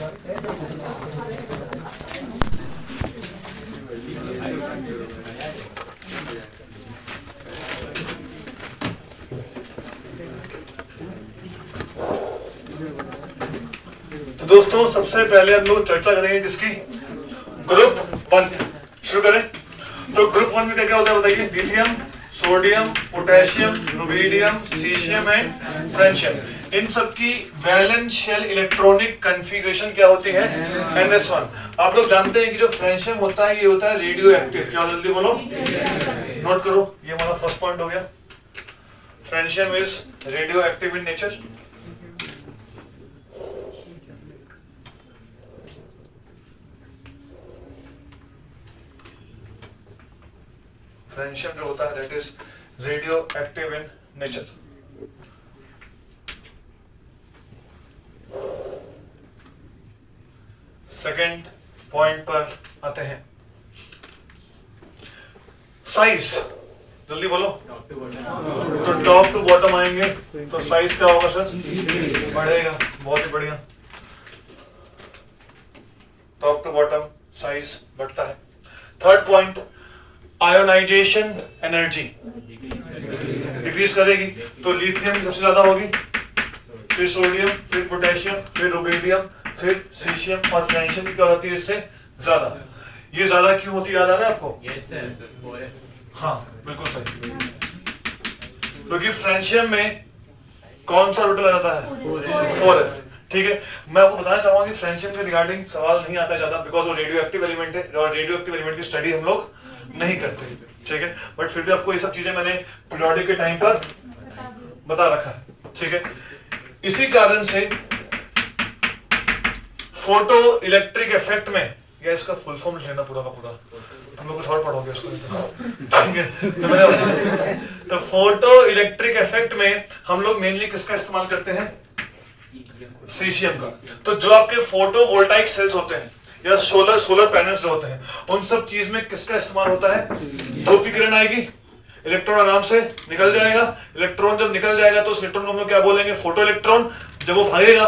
तो दोस्तों सबसे पहले हम लोग चर्चा करेंगे किसकी, ग्रुप 1। शुरू करें। तो ग्रुप 1 में क्या क्या होता है बताइए। Lithium, sodium, potassium, rubidium, caesium and francium. इन सब की वैलेंस शेल इलेक्ट्रॉनिक कॉन्फ़िगरेशन क्या होती है, ns1। आप लोग जानते हैं कि जो फ्रेंशियम होता है ये होता है रेडियो एक्टिव। क्या, जल्दी बोलो, नोट करो, ये हमारा फर्स्ट पॉइंट हो गया। Francium is radio active in nature. Francium जो होता है that is radio active in nature. Second point पर आते हैं, साइज, जल्दी बोलो। तो टॉप टू बॉटम आएंगे तो साइज क्या होगा सर, बढ़ेगा। बहुत ही बढ़िया, टॉप टू बॉटम साइज बढ़ता है। Third point, ionization energy decrease करेगी। तो लिथियम सबसे ज्यादा होगी, फिर सोडियम, फिर पोटेशियम, फिर रुबीडियम, फिर सीशियम और फ्रेंशियम की क्या होती है इससे ज्यादा। ये ज्यादा क्यों होती, याद आ रहा है आपको? Yes sir. हाँ बिल्कुल सही, क्योंकि फ्रेंशियम में कौन सा ऑर्बिटल आ जाता है, 4f। ठीक है, मैं आपको बताना चाहूंगा कि फ्रेंशियम के रिगार्डिंग सवाल नहीं आता ज्यादा, बिकॉज वो रेडियो एक्टिव एलिमेंट है और रेडियो एक्टिव एलिमेंट की स्टडी हम लोग नहीं करते। ठीक है, बट फिर भी आपको ये सब चीजें मैंने पीरियोडिक के टाइम पर बता रखा है। ठीक है, इसी कारण से फोटो इलेक्ट्रिक इफेक्ट में, या इसका फुल फॉर्म लेना पूरा का पूरा, हम लोग कुछ और पढ़ोगे उसको। ठीक है, तो फोटो इलेक्ट्रिक इफेक्ट में हम लोग मेनली किसका इस्तेमाल करते हैं, सीशियम का। तो जो आपके फोटो वोल्टाइक सेल्स होते हैं या सोलर पैनल्स जो होते हैं, उन सब चीज में किसका इस्तेमाल होता है, धूप की किरण आएगी, इलेक्ट्रॉन आराम से निकल जाएगा। इलेक्ट्रॉन जब निकल जाएगा तो उस इलेक्ट्रॉन को हम लोग क्या बोलेंगे, फोटो इलेक्ट्रॉन। जब वो भागेगा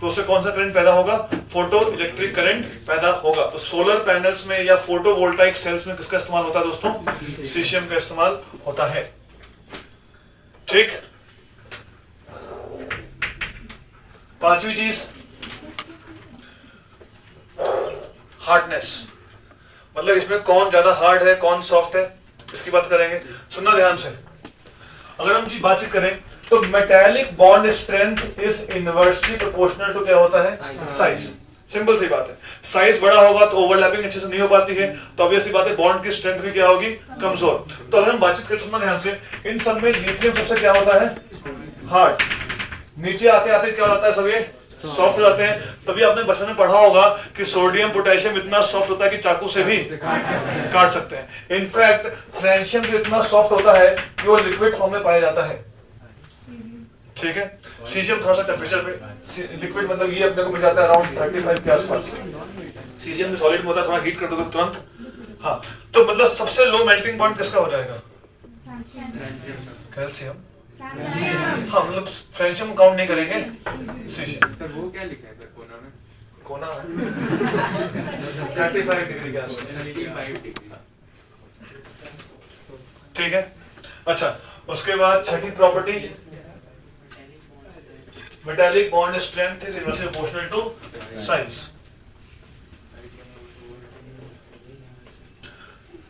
तो उससे कौन सा करंट पैदा होगा, फोटो इलेक्ट्रिक करंट पैदा होगा। तो सोलर पैनल्स में या फोटो वोल्टाइक सेल्स में किसका इस्तेमाल होता है दोस्तों, सीशियम का इस्तेमाल होता है। ठीक, पांचवी चीज, हार्डनेस, मतलब इसमें कौन ज्यादा हार्ड है कौन सॉफ्ट है, इसकी बात करेंगे। सुनना ध्यान से, अगर हम बातचीत करें तो metallic bond strength is inversely proportional to क्या होता है, साइज। सिंपल सी बात है, साइज बड़ा होगा तो ओवरलैपिंग अच्छे से नहीं हो पाती है, तो ऑब्वियस सी बात है बॉन्ड की स्ट्रेंथ भी क्या होगी, कमजोर। तो अगर हम बातचीत करें, सुनना ध्यान से, इन सब में लिथियम सबसे क्या होता है, हार्ड। नीचे आते आते क्या होता है, सब ये सॉफ्ट हो जाते हैं। तभी आपने बचपन में पढ़ा होगा कि सोडियम पोटेशियम इतना सॉफ्ट होता है कि चाकू से भी काट सकते हैं। इनफैक्ट फ्रेंशियम भी इतना सॉफ्ट होता है कि वो लिक्विड फॉर्म में पाया जाता है। ठीक है, सीशियम थोड़ा सा टेम्परेचर पे, लिक्विड मतलब ये अपने को मिल जाता है अराउंड 35 के आसपास। सीशियम भी सॉलिड में होता है, थोड़ा हीट कर दो तो तुरंत। हाँ, तो मतलब सबसे लो मेल्टिंग पॉइंट किसका हो जाएगा, कैल्शियम। हाँ, मतलब फ्रेंशियम काउंट नहीं करेंगे, सीशियम। सर वो क्या लिखा है सर कोना में, कोना 35 डिग्री के आसपास। 35 डिग्री। ठीक है, अच्छा, उसके बाद छठी property, metallic bond strength is inversely proportional to size.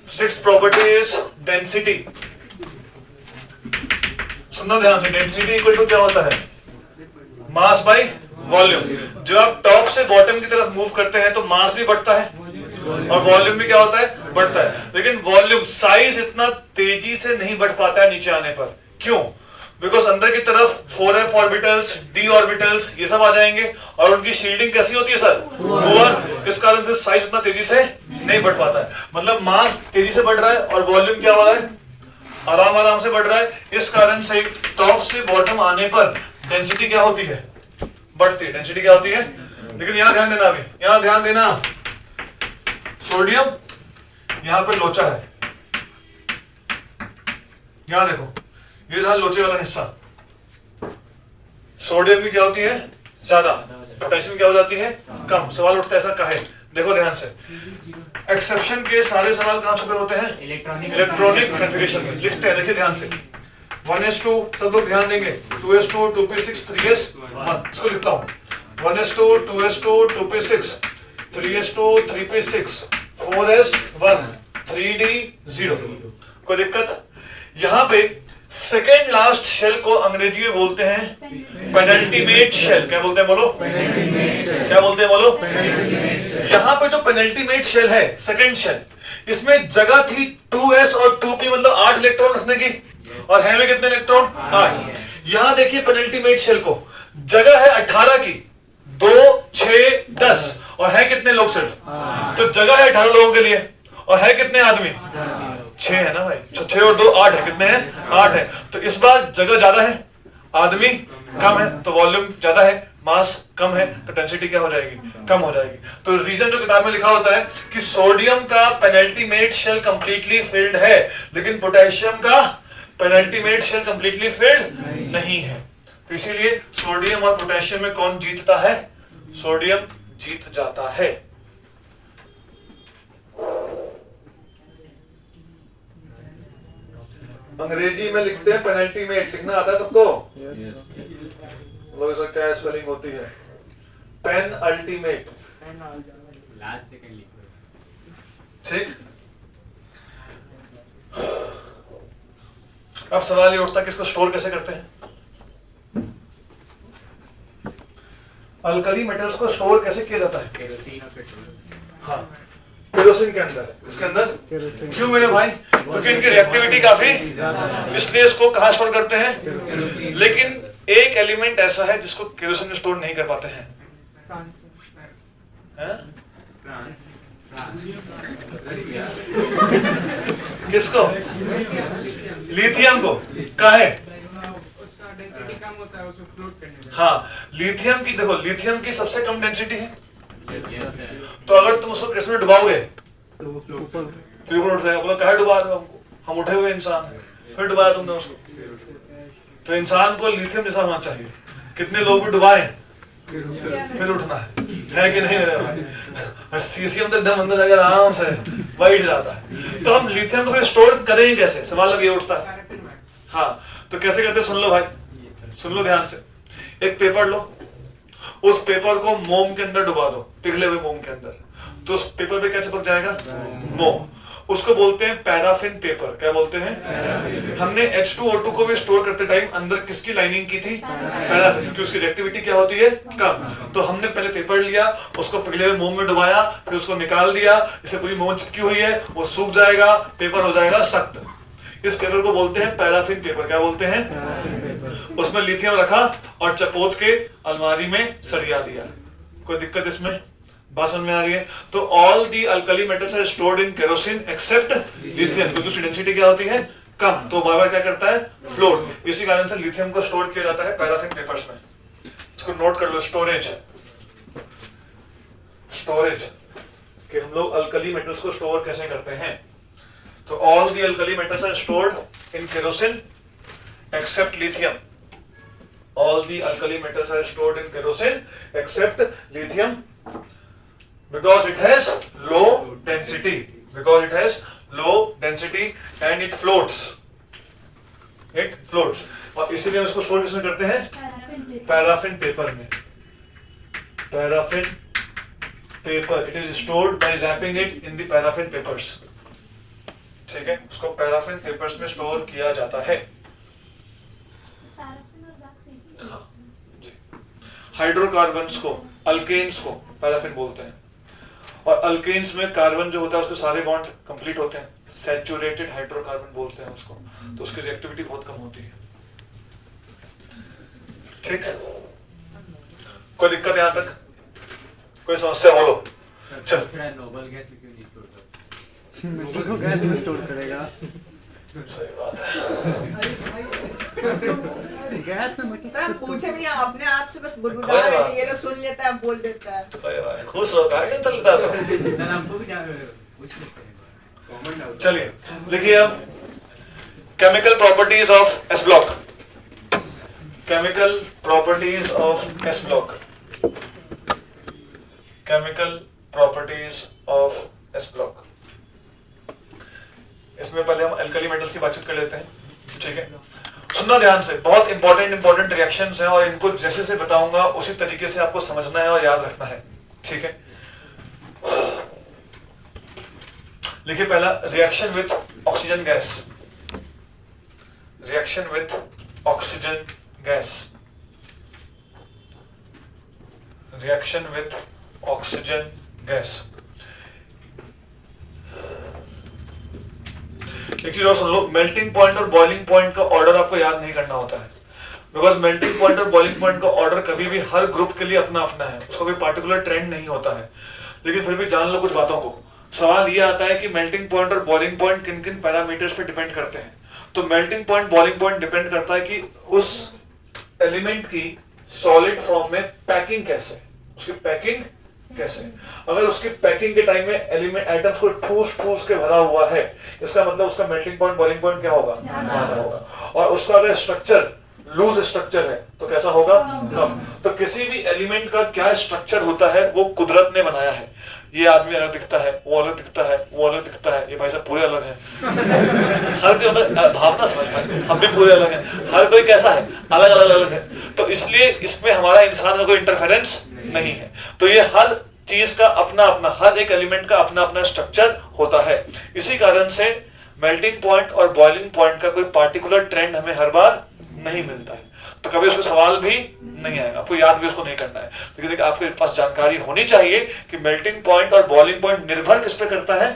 Sixth property is density. सुनना ध्यान से, डेंसिटी इक्वल टू क्या होता है, मास बाय वॉल्यूम। जब आप टॉप से बॉटम की तरफ मूव करते हैं तो मास भी बढ़ता है और वॉल्यूम भी क्या होता है, बढ़ता है। लेकिन वॉल्यूम, साइज इतना तेजी से नहीं बढ़ पाता है नीचे आने पर। क्यों? बिकॉज अंदर की तरफ 4f ऑर्बिटल्स, d ऑर्बिटल्स ये सब आ जाएंगे और उनकी शील्डिंग कैसी होती है सर, पुअर। इस कारण से साइज उतना तेजी से नहीं बढ़ पाता है। मतलब मास तेजी से बढ़ रहा है और वॉल्यूम क्या हो रहा है, आराम आराम से बढ़ रहा है। इस कारण से टॉप से बॉटम आने पर डेंसिटी क्या होती है, बढ़ती है। डेंसिटी क्या होती है, लेकिन यहां ध्यान देना, अभी यहां ध्यान देना, सोडियम यहां पर लोचा है, यहां देखो ये रहा लोचे वाला हिस्सा। सोडियम की क्या होती है, ज्यादा। पोटेशियम क्या हो जाती है, कम। सवाल उठता है ऐसा काहे, देखो ध्यान से, एक्सेप्शन के सारे सवाल कहाँ छुपे होते हैं, इलेक्ट्रॉनिक कॉन्फ़िगरेशन में। लिखते हैं, देखिए ध्यान से, 1s2 सब लोग ध्यान देंगे, 2s2 2p6 3s1, इसको लिखता हूँ, 1s2 2s2 2p6 3s2 3p6 4s1 3d0। कोई दिक्कत? यहाँ पे सेकेंड लास्ट शेल को अंग्रेजी में बोलते हैं पेनल्टीमेट शेल। क्या बोलते हैं बोलो, क्या बोलते हैं बोलो। यहाँ पे जो पेनल्टीमेट शेल है, सेकेंड शेल, इसमें जगह थी 2s और 2p मतलब 8 इलेक्ट्रॉन रखने की, और है में कितने इलेक्ट्रॉन, 8। यहाँ देखिए पेनल्टीमेट शेल को जगह है 18 की, 2 6 10, और है कितने लोग सिर्फ, तो जगह है 18 लोगों के लिए, और है कितने आदमी, 6 है ना भाई, 6 और 2 8 है, कितने हैं, 8 है। तो इस बार जगह ज्यादा है, आदमी कम है, तो वॉल्यूम ज्यादा है, मास कम है, तो डेंसिटी क्या हो जाएगी, कम हो जाएगी। तो रीजन जो किताब में लिखा होता है कि सोडियम का पेनल्टीमेट शेल कंप्लीटली फिल्ड है, लेकिन पोटेशियम का पेनल्टीमेट शेल कंप्लीटली फिल्ड नहीं है। तो इसीलिए सोडियम और पोटेशियम में कौन जीतता है, सोडियम जीत जाता है। अंग्रेजी में लिखते हैं पेनल्टीमेट, लिखना आता है सबको, लोग इसका क्या स्पेलिंग होती है, पेन अल्टीमेट, लास्ट सेकंड लिखो। ठीक। अब सवाल ये उठता है कि इसको स्टोर कैसे करते हैं, अल्कली मेटल्स को स्टोर कैसे किया जाता है, केरोसिन और पेट्रोल। हाँ, केरोसिन के अंदर, इसके अंदर। क्यों मेरे भाई, क्योंकि इनकी रिएक्टिविटी काफी, इसलिए इसको कहाँ स्टोर करते हैं। लेकिन एक एलिमेंट ऐसा है जिसको केरोसिन में स्टोर नहीं कर पाते हैं, किसको, लिथियम को। कहा है, उसका डेंसिटी कम होता है, उसको फ्लोट करने में। हाँ, लिथियम की देखो, लिथियम की सबसे कम डेंसिटी है, तो अगर तुम उसको केरोसिन में डुबाओगे तो वो फ्लोट फिर ऊपर उठ जाएगा। बोला कहा डुबा रहे हो हमको, हम उठे हुए इंसान हैं, फिर डुबाया तुमने उसको। तो इंसान को लिथियम जैसा होना चाहिए, कितने लोग भी डुबाए फिर उठना है कि नहीं मेरे भाई। सीसीएम तो एकदम अंदर अगर आराम से वाइट रहता है। तो हम लिथियम को फिर स्टोर करेंगे कैसे, सवाल अब ये उठता है। हाँ, तो कैसे करते सुन लो भाई, सुन लो ध्यान से। एक पेपर लो, उस पेपर को मोम के अंदर डुबा दो, पिघले हुए मोम के अंदर, तो उस पेपर पे क्या चिपक जाएगा, मोम। उसको बोलते हैं पैराफिन पेपर। क्या बोलते हैं, हमने H2O2 को भी स्टोर करते टाइम अंदर किसकी लाइनिंग की थी, पैराफिन, क्योंकि उसकी रिएक्टिविटी क्या होती है, कम। तो हमने पहले पेपर लिया, उसको पिघले हुए मोम में डुबाया, फिर उसको निकाल दिया, इससे पूरी मोम चिपकी हुई है, वो सूख जाएगा, पेपर हो जाएगा सख्त। इस पेपर को बोलते हैं पैराफिन पेपर। क्या बोलते हैं, उसमें लिथियम रखा और चपोत के अलमारी में सरिया दिया। कोई दिक्कत इसमें, बात समझ में आ रही है। तो all the alkali metals are stored in kerosene except lithium, क्योंकि उसकी डेंसिटी क्या होती है, कम, तो बार बार क्या करता है, फ्लोट। इसी कारण से लिथियम को स्टोर किया जाता है पैराफिन पेपर्स में। इसको नोट कर लो, स्टोरेज, स्टोरेज कि हम लोग अल्कली मेटल्स को स्टोर कैसे करते हैं। तो all the alkali metals are stored in kerosene except lithium. All the alkali metals are stored in kerosene except lithium because it has low density. Because it has low density and it floats. It floats. और इसीलिए हम इसको store किसमें करते हैं, paraffin paper में। Paraffin paper, it is stored by wrapping it in the paraffin papers. ठीक है, उसको पैराफिन पेपर्स में स्टोर किया जाता है। हाइड्रोकार्बन्स को, अल्केन्स को पैराफिन बोलते हैं। और अल्केन्स में कार्बन जो होता है उसके सारे बॉन्ड कंप्लीट होते हैं, सैचुरेटेड हाइड्रोकार्बन बोलते हैं उसको। तो उसकी रिएक्टिविटी बहुत कम होती है। ठीक है, कोई दिक्कत यहाँ तक, कोई समस्या बोलो। चल, नोबल गैस क्यों नहीं स्टोर करता, नोबल गैस में स्टोर करेगा, सही बात है। गैस में मतलब पूछे भी नहीं, अपने आप से बस बुलबुला रहे थे, ये लोग सुन लेता है, बोल देता है। तो खुश हो, कार्य चलता तो। सर हमको भी जा कुछ कॉमन डाउट। चलिए लिखिए अब chemical properties of S block. Chemical properties of S block. Chemical properties of S block. इसमें पहले हम एल्कली मेटल्स की बातचीत कर लेते हैं, ठीक है। सुनना ध्यान से, बहुत इंपॉर्टेंट रिएक्शंस हैं और इनको जैसे से बताऊंगा उसी तरीके से आपको समझना है और याद रखना है, ठीक है। लिखिए पहला, reaction with oxygen gas, reaction with oxygen gas, reaction with oxygen gas. एक चीज और सुन लो, मेल्टिंग पॉइंट और बॉइलिंग पॉइंट का ऑर्डर आपको याद नहीं करना होता है, बिकॉज मेल्टिंग पॉइंट और बॉइलिंग पॉइंट का ऑर्डर कभी भी हर ग्रुप के लिए अपना अपना है, उसका कोई पार्टिकुलर ट्रेंड नहीं होता है। लेकिन फिर भी जान लो कुछ बातों को। सवाल ये आता है कि मेल्टिंग पॉइंट और बॉइलिंग पॉइंट किन किन पैरामीटर्स पे डिपेंड करते हैं। तो melting point boiling point depend करता है कि उस एलिमेंट की सॉलिड फॉर्म में पैकिंग कैसे, उसकी पैकिंग कैसे। अगर उसकी पैकिंग के टाइम में एलिमेंट आइटम्स को ठूस ठूस के भरा हुआ है, इसका मतलब उसका मेल्टिंग पॉइंट बॉइलिंग पॉइंट क्या होगा, ज्यादा होगा। और उसका अगर स्ट्रक्चर लूज स्ट्रक्चर है तो कैसा होगा, कम। तो किसी भी एलिमेंट का क्या स्ट्रक्चर होता है वो कुदरत ने बनाया है। ये आदमी अलग दिखता है, वो अलग दिखता है, वो अलग दिखता है, ये भाई साहब पूरे अलग है। हर कोई मतलब भावना समझ पाए, हम भी पूरे अलग हैं, हर कोई कैसा है, अलग अलग अलग है। तो इसलिए इसमें हमारा इंसान का कोई इंटरफेरेंस नहीं है। तो ये हर चीज का अपना अपना, हर एक एलिमेंट का अपना अपना स्ट्रक्चर होता है। इसी कारण से मेल्टिंग पॉइंट और बॉइलिंग पॉइंट का कोई पार्टिकुलर ट्रेंड हमें हर बार नहीं मिलता है, तो कभी उसमें सवाल भी नहीं आएगा, आपको याद भी उसको नहीं करना है। लेकिन देखिए आपके पास जानकारी होनी चाहिए कि मेल्टिंग पॉइंट और बॉइलिंग पॉइंट निर्भर किस पे करता है,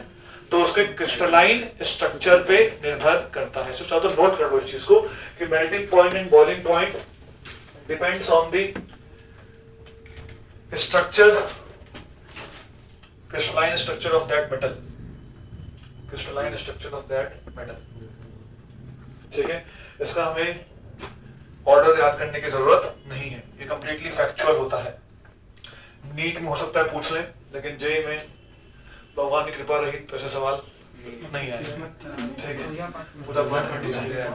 तो उसके क्रिस्टलाइन स्ट्रक्चर पे निर्भर करता है। सिर्फ चाहो तो नोट कर लो इस चीज को कि melting point and boiling point depends on the structure, crystalline structure of that metal, crystalline structure of that metal, ठीक है। इसका हमें ऑर्डर याद करने की जरूरत नहीं है, ये कंप्लीटली फैक्चुअल होता है। नीट में हो सकता है पूछ लें, लेकिन जे में भगवान की कृपा रही तो ऐसे सवाल नहीं आएगा,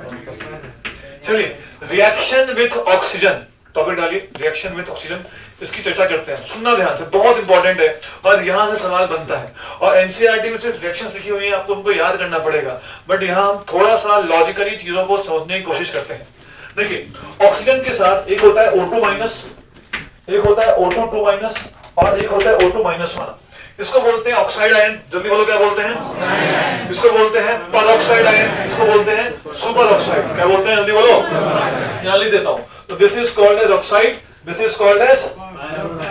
ठीक है। चलिए, रिएक्शन विथ ऑक्सीजन टॉपिक डालिए, रिएक्शन विथ ऑक्सीजन, इसकी चर्चा करते हैं। सुनना ध्यान से, बहुत इंपॉर्टेंट है और यहां से सवाल बनता है। और एनसीईआरटी में सिर्फ रिएक्शंस लिखी हुई हैं, आपको उनको याद करना पड़ेगा, बट यहां हम थोड़ा सा लॉजिकली चीजों को समझने की कोशिश करते हैं। देखिए, ऑक्सीजन के साथ एक होता है O2 माइनस, एक होता है O2 माइनस और एक होता है O2 माइनस 1। इसको बोलते हैं ऑक्साइड आयन। जल्दी बोलो, क्या बोलते हैं? इसको बोलते हैं परऑक्साइड आयन, इसको बोलते हैं सुपर ऑक्साइड। क्या बोलते हैं, जल्दी बोलो, यहां लिख देता हूं। तो this is called as oxide, this is called as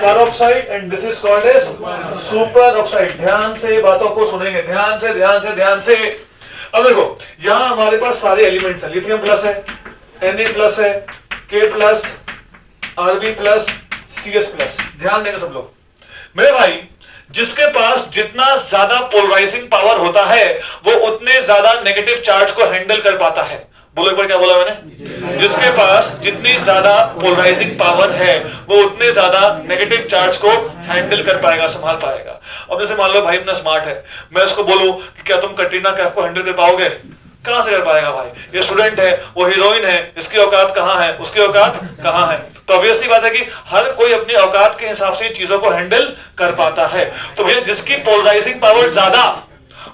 peroxide and this is called as super oxide. ध्यान से बातों को सुनेंगे, ध्यान से ध्यान से ध्यान से। अब देखो, यहां हमारे पास सारे एलिमेंट्स हैं, लिथियम प्लस है, Na प्लस है, K plus, Rb plus, Cs plus. ध्यान देंगे सब लोग मेरे भाई। जिसके पास जितना ज्यादा पोलराइजिंग पावर होता है वो उतने ज्यादा नेगेटिव चार्ज को हैंडल कर पाता है। बोलो एक बार, क्या बोला मैंने? जिसके पास जितनी ज्यादा पोलराइजिंग पावर है वो उतने ज्यादा नेगेटिव चार्ज को हैंडल कर पाएगा, संभाल पाएगा। अब जैसे मान लो भाई इतना स्मार्ट है, मैं उसको बोलूं कि क्या तुम कटरीना कैफ को हैंडल कर पाओगे? कहां से कर पाएगा भाई? ये स्टूडेंट है, वो हीरोइन है, इसकी औकात कहां है, उसकी औकात कहां है? तो ऑब्वियसली बात है कि हर कोई अपनी औकात के हिसाब से चीजों को हैंडल कर पाता है। तो भैया जिसकी पोलराइजिंग पावर ज्यादा,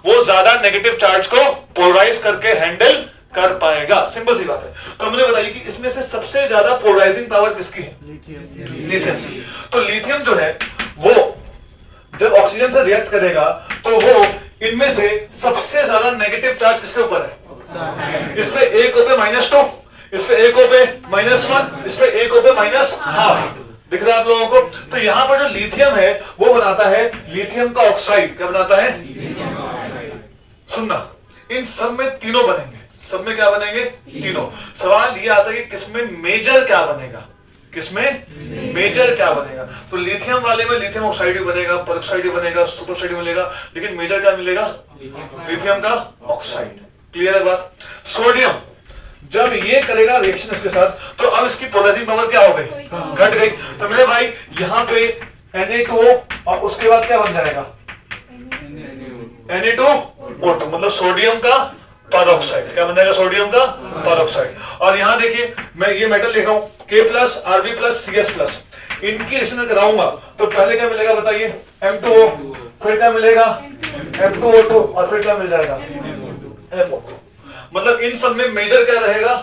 वो ज्यादा नेगेटिव चार्ज को पोलराइज करके हैंडल कर पाएगा। सिंपल सी बात है। तो हमने बताया कि इसमें से सबसे ज्यादा पोलराइजिंग पावर किसकी है? लिथियम। तो लिथियम जो है वो जब ऑक्सीजन से रिएक्ट करेगा तो वो इनमें से सबसे ज्यादा नेगेटिव चार्ज किसके ऊपर है? इस पे एक पे -2, इस पे एक पे -1, इस पे एक पे -½ दिख रहा है आप लोगों को? तो यहां पर जो लिथियम है वो बनाता है लिथियम का ऑक्साइड। क्या बनाता है? सुनना, इन सब में तीनों बनेंगे। सब में क्या बनेंगे? तीनों। सवाल ये आता है कि किसमें मेजर क्या बनेगा, किसमें मेजर क्या बनेगा? तो लिथियम वाले में लिथियम ऑक्साइड भी बनेगा, परऑक्साइड भी बनेगा, सुपर ऑक्साइड भी मिलेगा, लेकिन मेजर क्या मिलेगा? लिथियम का ऑक्साइड। क्लियर है बात? सोडियम जब ये करेगा रिएक्शन इसके साथ, तो अब इसकी पोलराइजिंग पावर क्या हो गई? घट गई। तो मेरे भाई यहाँ पे Na2 और उसके बाद क्या बन जाएगा? Na2O2, मतलब सोडियम का परऑक्साइड। क्या बन जाएगा? सोडियम का परऑक्साइड। और यहां देखिए मैं ये मेटल लिख रहा हूं K plus, Rb plus, Cs plus. इनकी रिएक्शन में कराऊंगा तो पहले क्या मिलेगा बताइए, M2O, फिर क्या मिलेगा M2O2 और फिर क्या मिल जाएगा MO2। मतलब इन सब में मेजर क्या रहेगा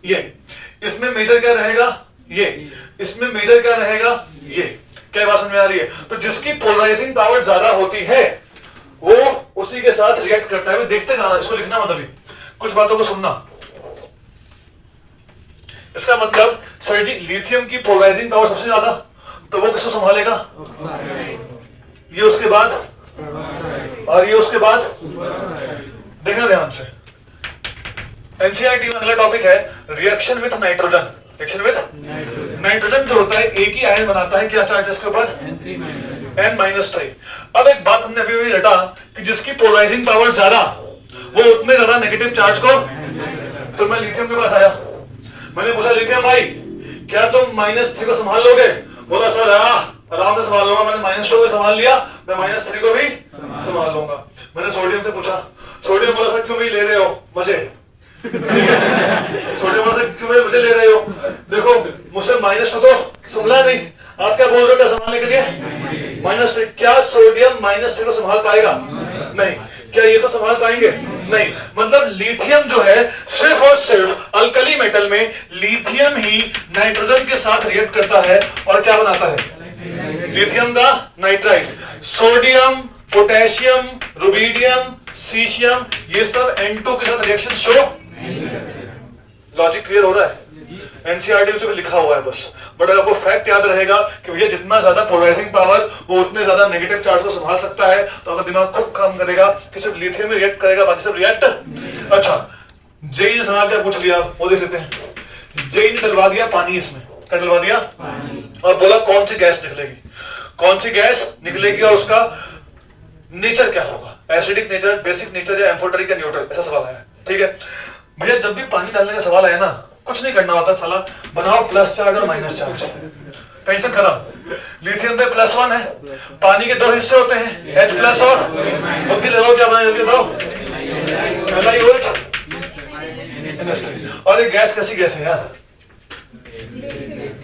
ये, इसमें मेजर क्या रहेगा ये, इसमें मेजर क्या रहेगा ये। क्या बात समझ में आ रही है? तो जिसकी पोलराइजिंग पावर ज्यादा होती है वो उसी के साथ रिएक्ट करता है। देखते जाना, इसको लिखना मतलब ही कुछ बातों को सुनना। इसका मतलब सर जी लिथियम की पोलराइजिंग पावर सबसे ज्यादा, तो वो किसको संभालेगा, ये उसके बाद और ये उसके बाद। देखना ध्यान से, एनसीईआरटी में अगला टॉपिक है reaction with nitrogen. Reaction with nitrogen जो होता है एक ही आयन बनाता है, क्या चार्ज इसके ऊपर N-3। अब एक बात हमने अभी भी रटा कि जिसकी पोलराइजिंग पावर ज्यादा वो उतने ज्यादा नेगेटिव चार्ज को। तो मैं लिथियम के पास आया, मैंने पूछा लिथियम भाई क्या तुम -3 को संभाल लोगे? बोला सर आराम से संभाल लूंगा। मैंने -2 को संभाल लिया, मैं -3 को भी संभाल लूंगा। मैंने सोडियम से पूछा, सोडियम बोला सर क्यों भी ले रहे हो मजे, सोडियम बोला सर क्यों भी मजे ले रहे हो, देखो मुझसे -2 तो संभला नहीं, आप क्या बोल रहे हो क्या संभालने के लिए -3। क्या सोडियम -3 को संभाल पाएगा? नहीं। क्या ये सब संभाल पाएंगे? नहीं। मतलब लिथियम जो है सिर्फ और सिर्फ अल्कली मेटल में लिथियम ही नाइट्रोजन के साथ रिएक्ट करता है और क्या बनाता है लिथियम का nitride. Sodium, potassium, rubidium, caesium ये सब N2 के साथ रिएक्शन शो। लॉजिक क्लियर हो रहा है? एनसीईआरटी में लिखा हुआ है बस, बट अगर आपको फैक्ट याद रहेगा कि भैया जितना ज्यादा पोलराइजिंग पावर वो उतने ज्यादा नेगेटिव चार्ज को संभाल सकता है, तो आपका दिमाग खूब काम करेगा कि सिर्फ लिथियम में रिएक्ट करेगा बाकी सब रिएक्ट। अच्छा जेई ने सवाल क्या पूछ लिया वो देख लेते हैं। जेई ने डलवा दिया पानी, इसमें क्या डलवा दिया और बोला कौन सी गैस निकलेगी, कौन सी गैस निकलेगी और उसका नेचर क्या होगा, एसिडिक नेचर, बेसिक नेचर या एम्फोटेरिक या न्यूट्रल, ऐसा सवाल आया। ठीक है भैया, जब भी पानी डालने का सवाल आया ना कुछ नहीं करना होता, साला बनाओ प्लस चार्ज और माइनस चार्ज, टेंशन खत्म। लिथियम पे +1 है, पानी के 2 हिस्से होते हैं H+ और बुद्धि लगाओ क्या बनाए जल्दी बताओ, और ये गैस कैसी गैस है यार,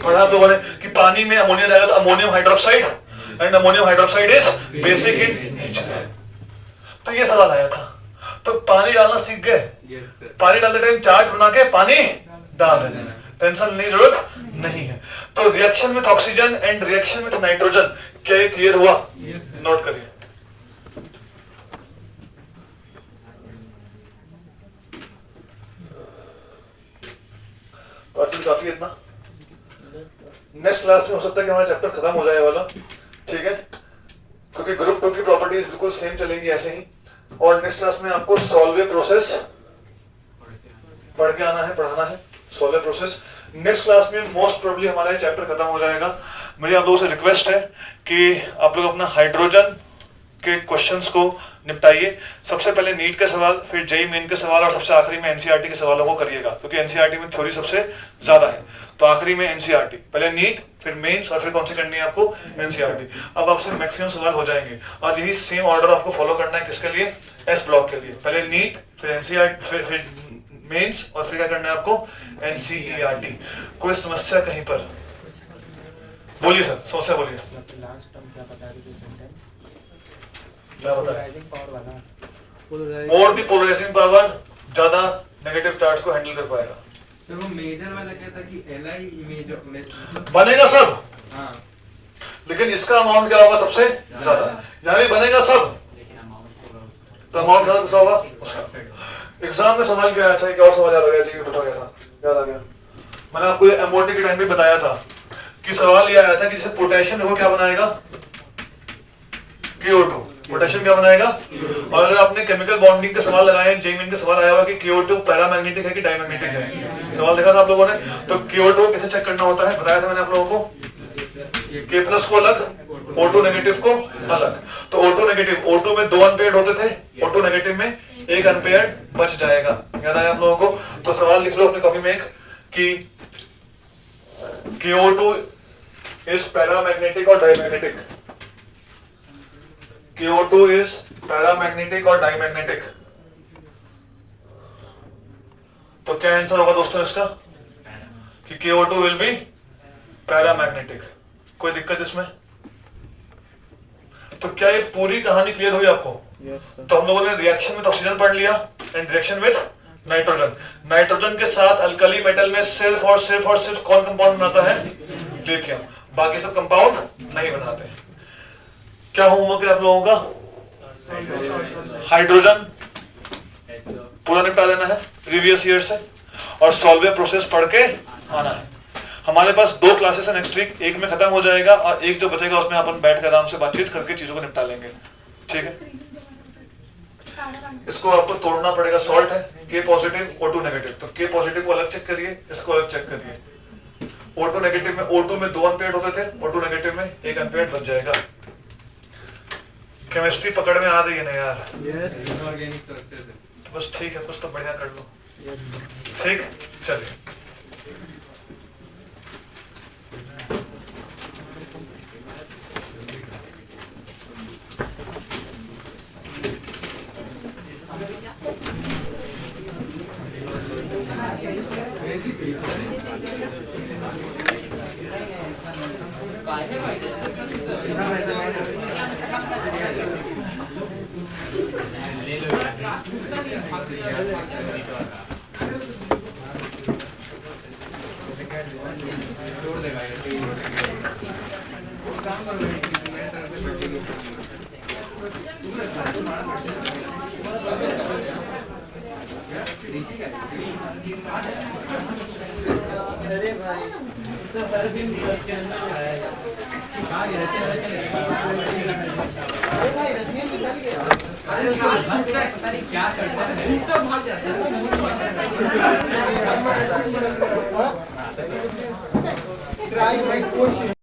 पढ़ा आप लोगों ने कि पानी में अमोनिया जाएगा तो ammonium hydroxide and ammonium hydroxide is basic in nature. तो ये सवाल आया था, तो पानी डालना सीख गए, पानी डालते टाइम चार्ज बना के पानी डाल देना, टेंशन नहीं जरूरत नहीं है। तो reaction with oxygen and reaction with nitrogen, क्या ये क्लियर हुआ? नोट करिए। काफी इतना, नेक्स्ट क्लास में हो सकता है कि हमारा चैप्टर खत्म हो जाए वाला, ठीक है, क्योंकि ग्रुप 2 की प्रॉपर्टीज बिल्कुल सेम चलेंगी ऐसे ही। और नेक्स्ट क्लास में आपको सॉल्वे प्रोसेस पढ़ के आना है, पढ़ाना है सॉल्वे प्रोसेस। नेक्स्ट क्लास में मोस्ट प्रोबेबली हमारा चैप्टर खत्म हो जाएगा। मेरी आप लोगों से रिक्वेस्ट है कि आप लोग अपना हाइड्रोजन के क्वेश्चंस को निपटाइए। सबसे पहले नीट के सवाल, फिर जेई मेन के सवाल और सबसे आखिरी में एनसीईआरटी के सवालों को करिएगा, क्योंकि एनसीईआरटी में थ्योरी सबसे ज्यादा है। तो आखिरी में एनसीईआरटी, पहले नीट, फिर मेंस और फिर कौन सी करनी है आपको एनसीईआरटी। अब आपसे मैक्सिमम सवाल हो जाएंगे और यही सेम ऑर्डर आपको फॉलो करना है किसके लिए, एस ब्लॉक के लिए। पहले नीट, फिर एनसीईआरटी, फिर मेंस और फिर क्या करना है आपको एनसीईआरटी। कोई समस्या कहीं पर? बोलिए सर, समस्या बोलिए। लास्ट टर्म क्या बता रही थी सेंटेंस? क्या बता? पोलराइजिंग पावर वाला। मोर द पोलराइजिंग पावर ज्यादा नेगेटिव चार्ज को हैंडल कर पाएगा। तो वो मेजर वाला क्या था कि Li मेजर बनेगा सब, हाँ, लेकिन इसका अमाउंट क्या होगा सबसे ज्यादा। यहाँ भी बनेगा सब, तो अमाउंट ज्यादा किसका होगा उसका। एग्जाम में सवाल क्या आया था, एक और सवाल याद आ गया जी, पूछा गया था, याद आ गया। मैंने आपको एमओटी के टाइम पे बताया था कि सवाल ये आया था कि जैसे पोटेशियम देखो क्या बनाएगा CO2, पोटेशियम क्या बनाएगा। और अगर आपने केमिकल बॉन्डिंग के सवाल लगाए, जेईमेन के सवाल आया हुआ कि CO2 पैरामैग्नेटिक है कि डायमैग्नेटिक है, सवाल देखा था आप लोगों ने। तो CO2 कैसे चेक करना होता है बताया था मैंने आप लोगों को, K+ को अलग, O2 नेगेटिव को अलग। तो O2 नेगेटिव, O2 में 2 अनपेयर्ड होते थे, O2 नेगेटिव में 1 अनपेयर्ड बच जाएगा। याद आया आप लोगों को? तो सवाल लिख लो अपनी कॉपी में एक कि CO2 इज पैरामैग्नेटिक और डायमैग्नेटिक, CO2 इज पैरामैग्नेटिक और डायमैग्नेटिक। तो क्या आंसर होगा दोस्तों इसका कि CO2 विल बी पैरामैग्नेटिक। कोई दिक्कत इसमें? तो क्या ये पूरी कहानी क्लियर हुई आपको? Yes, sir. तो हम लोगों ने रिएक्शन विद ऑक्सीजन पढ़ लिया and reaction with nitrogen. Nitrogen के साथ अल्कली मेटल में सिर्फ और सिर्फ कौन कंपाउंड बनाता है? लिथियम। बाकी सब कंपाउंड नहीं बनाते। क्या होमवर्क है आप लोगों का? हाइड्रोजन पूरा निपटा देना है प्रीवियस ईयर से, और सॉल्वे प्रोसेस पढ़ के आना है। हमारे पास 2 क्लासेस है नेक्स्ट वीक, एक में खत्म हो जाएगा और एक जो बचेगा उसमें अपन बैठ कर आराम से बातचीत करके चीजों को निपटा लेंगे। ठीक है, इसको आपको तोड़ना पड़ेगा। सॉल्ट है K पॉजिटिव O2 नेगेटिव, तो K पॉजिटिव को अलग चेक करिए, इसको अलग चेक करिए। O2 नेगेटिव में O2 में 2 अनपेयर्ड होते थे, O2 नेगेटिव में 1 अनपेयर्ड बच जाएगा। केमिस्ट्री पकड़ में आ रही है ना यार? Yes. ऑर्गेनिक तो रखते थे। तो बस ठीक है, कुछ तो बढ़िया कर लो। Yes. ठीक, चलिए। छोड़ देगा ये, काम करो मेरी तरफ से बच्चे अरे भाई तो हर दिन बस के अंदर आएगा। अरे भाई रश्मि निकल गया। क्या करता है? भाग जाता है। Try my question.